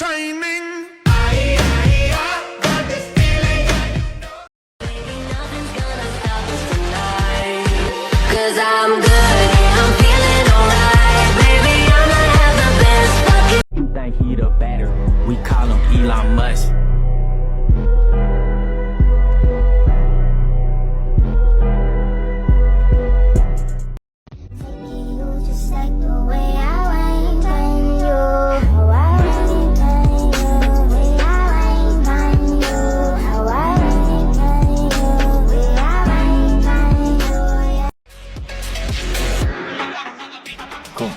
entertaining. Cause I'm good, yeah, I'm feeling alright. Baby, I'ma have the best fucking. You think he the better? We call him Elon Musk. Just like the way I went on you. How I went on you. Way I went on you. How I went on you. Way I went on you. Cool.